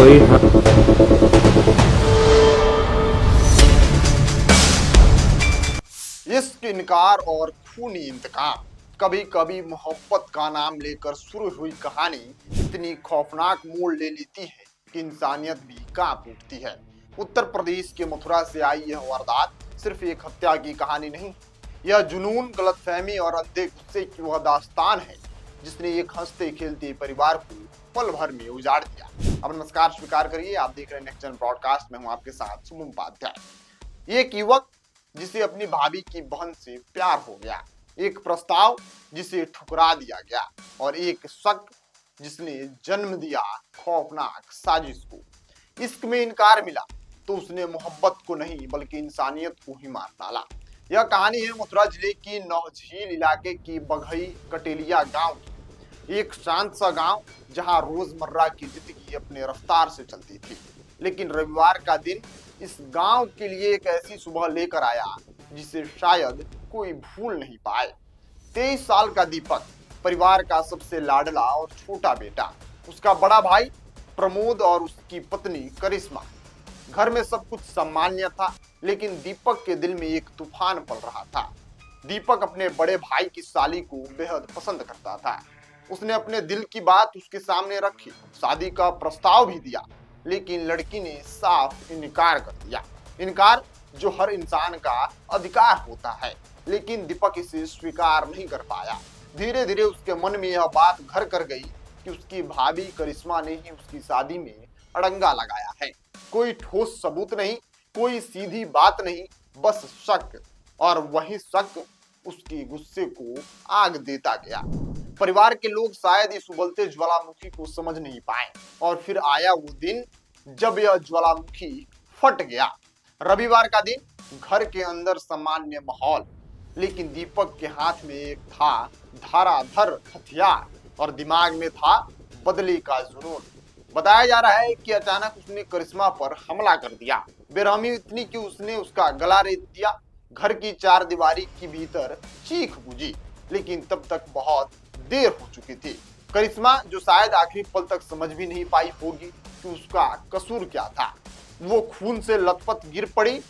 कोई हक। इश्क, इनकार और खूनी इंतकाम। कभी कभी मोहब्बत का नाम लेकर शुरू हुई कहानी इतनी खौफनाक मोड़ ले लेती है कि इंसानियत भी कांप उठती है। उत्तर प्रदेश के मथुरा से आई यह वारदात सिर्फ एक हत्या की कहानी नहीं, यह जुनून, गलतफहमी और अंधे गुस्से की वह दास्तान है जिसने एक हंसते खेलते परिवार को पल भर में उजाड़ दिया। अब नमस्कार स्वीकार करिए, आप देख रहे हैं नेक्स्ट जन ब्रॉडकास्ट में, हूं आपके साथ शुभम उपाध्याय। एक युवक जिसे अपनी भाभी की बहन से प्यार हो गया, एक प्रस्ताव जिसे ठुकरा दिया गया और एक शक जिसने जन्म दिया खौफनाक साजिश को। इश्क में इनकार मिला तो उसने मोहब्बत को नहीं बल्कि इंसानियत को ही मार डाला। यह कहानी है मथुरा जिले की नौझील इलाके की बघई कटेलिया गांव की। एक शांत सा गांव जहां रोजमर्रा की जिंदगी अपने रफ्तार से चलती थी, लेकिन रविवार का दिन इस गांव के लिए एक ऐसी सुबह लेकर आया जिसे शायद कोई भूल नहीं पाए। 23 साल का दीपक, परिवार का सबसे लाडला और छोटा बेटा, उसका बड़ा भाई प्रमोद और उसकी पत्नी करिश्मा। घर में सब कुछ सामान्य था, लेकिन दीपक के दिल में एक तूफान पल रहा था। दीपक अपने बड़े भाई की साली को बेहद पसंद करता था। उसने अपने दिल की बात उसके सामने रखी, शादी का प्रस्ताव भी दिया, लेकिन लड़की ने साफ इनकार कर दिया। इनकार जो हर इंसान का अधिकार होता है, लेकिन दीपक इसे स्वीकार नहीं कर पाया। धीरे धीरे उसके मन में यह बात घर कर गई कि उसकी भाभी करिश्मा ने ही उसकी शादी में अड़ंगा लगाया है। कोई ठोस सबूत नहीं, कोई सीधी बात नहीं, बस शक, और वही शक उसके गुस्से को आग देता गया। परिवार के लोग शायद इस उबलते ज्वालामुखी को समझ नहीं पाए, और फिर आया वो दिन जब यह ज्वालामुखी फट गया। रविवार का दिन, घर के अंदर सामान्य माहौल, लेकिन दीपक के हाथ में एक था धाराधर हथियार और दिमाग में था बदले का जुनून। बताया जा रहा है कि अचानक उसने करिश्मा पर हमला कर दिया। बेरहमी इतनी कि उसने उसका गला रेत दिया। घर की चार दीवारी के भीतर चीख गूंजी, लेकिन तब तक बहुत देर हो चुकी थी। करिश्मा, जो शायद आखिरी पल तक समझ भी नहीं पाई होगी कि उसका कसूर क्या था, वो खून से लथपथ गिर पड़ी।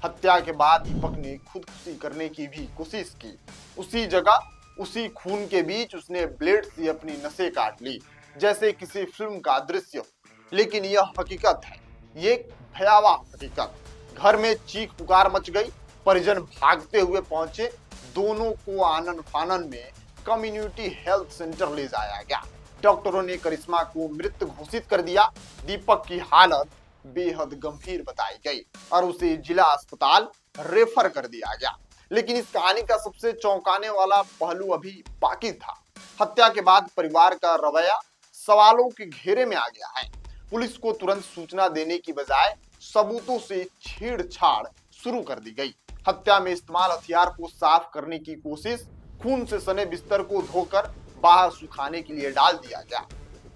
हत्या के बाद दीपक ने खुदकुशी करने की भी कोशिश की। उसी जगह, उसी खून के बीच उसने ब्लेड से अपनी नसें काट ली, जैसे किसी फिल्म का दृश्य। लेकिन यह हकीकत है, ये भयावह हकीकत। घर में चीख पुकार मच गई, परिजन भागते हुए पहुंचे। दोनों को आनन फानन में कम्युनिटी हेल्थ सेंटर ले जाया गया। डॉक्टरों ने करिश्मा को मृत घोषित कर दिया। दीपक की हालत बेहद गंभीर बताई गई और उसे जिला अस्पताल रेफर कर दिया गया। लेकिन इस कहानी का सबसे चौंकाने वाला पहलू अभी बाकी था। हत्या के बाद परिवार का रवैया सवालों के घेरे में आ गया है। पुलिस को तुरंत सूचना देने की बजाय सबूतों से छेड़छाड़ शुरू कर दी गई। हत्या में इस्तेमाल हथियार को साफ करने की कोशिश, खून से सने बिस्तर को धोकर बाहर सुखाने के लिए डाल दिया गया।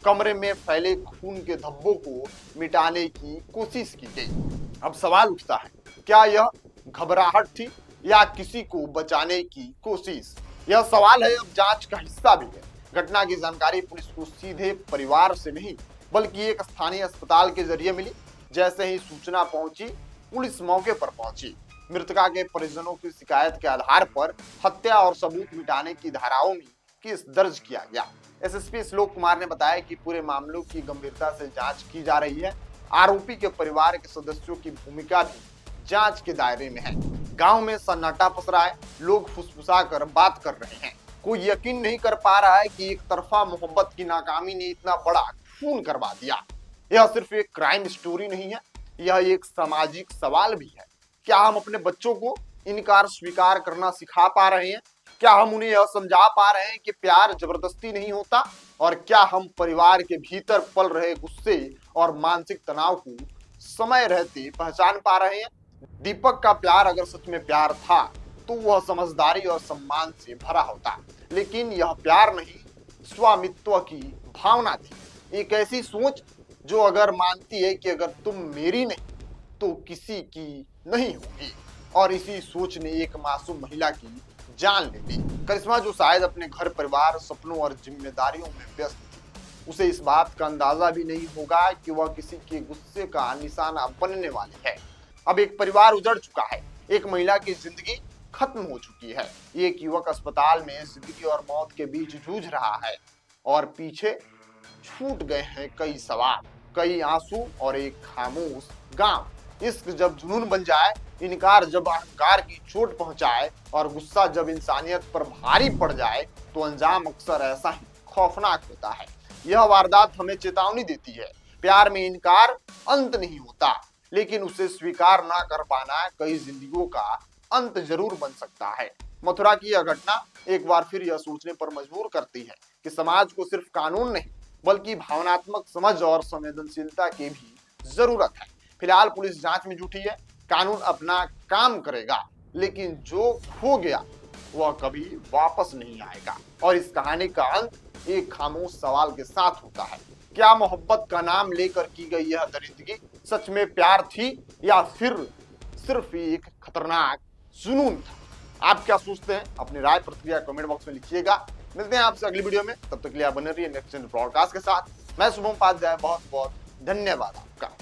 कमरे में फैले खून के धब्बों को मिटाने की कोशिश की गई। अब सवाल उठता है, क्या यह घबराहट थी या किसी को बचाने की कोशिश? यह सवाल है अब जांच का हिस्सा भी है। घटना की जानकारी पुलिस को सीधे परिवार से नहीं बल्कि एक स्थानीय अस्पताल के जरिए मिली। जैसे ही सूचना पहुंची, पुलिस मौके पर पहुंची। मृतका के परिजनों की शिकायत के आधार पर हत्या और सबूत मिटाने की धाराओं में केस दर्ज किया गया। एसएसपी श्लोक कुमार ने बताया कि पूरे मामलों की गंभीरता से जांच की जा रही है। आरोपी के परिवार के सदस्यों की भूमिका भी जांच के दायरे में है। गांव में सन्नाटा पसरा है, लोग फुसफुसा कर बात कर रहे हैं। कोई यकीन नहीं कर पा रहा है कि एक तरफा मोहब्बत की नाकामी ने इतना बड़ा खून करवा दिया। यह सिर्फ एक क्राइम स्टोरी नहीं है, यह एक सामाजिक सवाल भी है। क्या हम अपने बच्चों को इनकार स्वीकार करना सिखा पा रहे हैं? क्या हम उन्हें यह समझा पा रहे हैं कि प्यार जबरदस्ती नहीं होता? और क्या हम परिवार के भीतर पल रहे गुस्से और मानसिक तनाव को समय रहते पहचान पा रहे हैं? दीपक का प्यार अगर सच में प्यार था तो वह समझदारी और सम्मान से भरा होता, लेकिन यह प्यार नहीं, स्वामित्व की भावना थी। एक ऐसी सोच जो अगर मानती है कि अगर तुम मेरी नहीं तो किसी की नहीं होगी। और इसी सोच ने एक मासूम महिला की जान ले ली। करिश्मा, जो शायद अपने घर परिवार, सपनों और जिम्मेदारियों में व्यस्त थी, उसे इस बात का अंदाजा भी नहीं होगा कि वह किसी के गुस्से का निशाना बनने वाली है। अब एक परिवार उजड़ चुका है, एक महिला की जिंदगी खत्म हो चुकी है, एक युवक अस्पताल में जिंदगी और मौत के बीच जूझ रहा है और पीछे छूट गए हैं कई सवाल, कई आंसू और एक खामोश गांव। इश्क जब जुनून बन जाए, इनकार जब अहंकार की चोट पहुंचाए और गुस्सा जब इंसानियत पर भारी पड़ जाए, तो अंजाम अक्सर ऐसा ही खौफनाक होता है। यह वारदात हमें चेतावनी देती है, प्यार में इनकार अंत नहीं होता, लेकिन उसे स्वीकार ना कर पाना कई जिंदगियों का अंत जरूर बन सकता है। मथुरा की यह घटना एक बार फिर यह सोचने पर मजबूर करती है कि समाज को सिर्फ कानून नहीं बल्कि भावनात्मक समझ और संवेदनशीलता की भी जरूरत है। फिलहाल पुलिस जांच में जुटी है, कानून अपना काम करेगा, लेकिन जो खो गया वह कभी वापस नहीं आएगा। और इस कहानी का अंत एक खामोश सवाल के साथ होता है, क्या मोहब्बत का नाम लेकर की गई यह दरिंदगी सच में प्यार थी या फिर सिर्फ एक खतरनाक जुनून था? आप क्या सोचते हैं? अपनी राय प्रतिक्रिया कमेंट बॉक्स में लिखिएगा। मिलते हैं आपसे अगली वीडियो में, तब तक के लिए आप बने रहिए नेक्स्ट ब्रॉडकास्ट के साथ। मैं शुभम उपाध्याय, बहुत बहुत धन्यवाद आपका।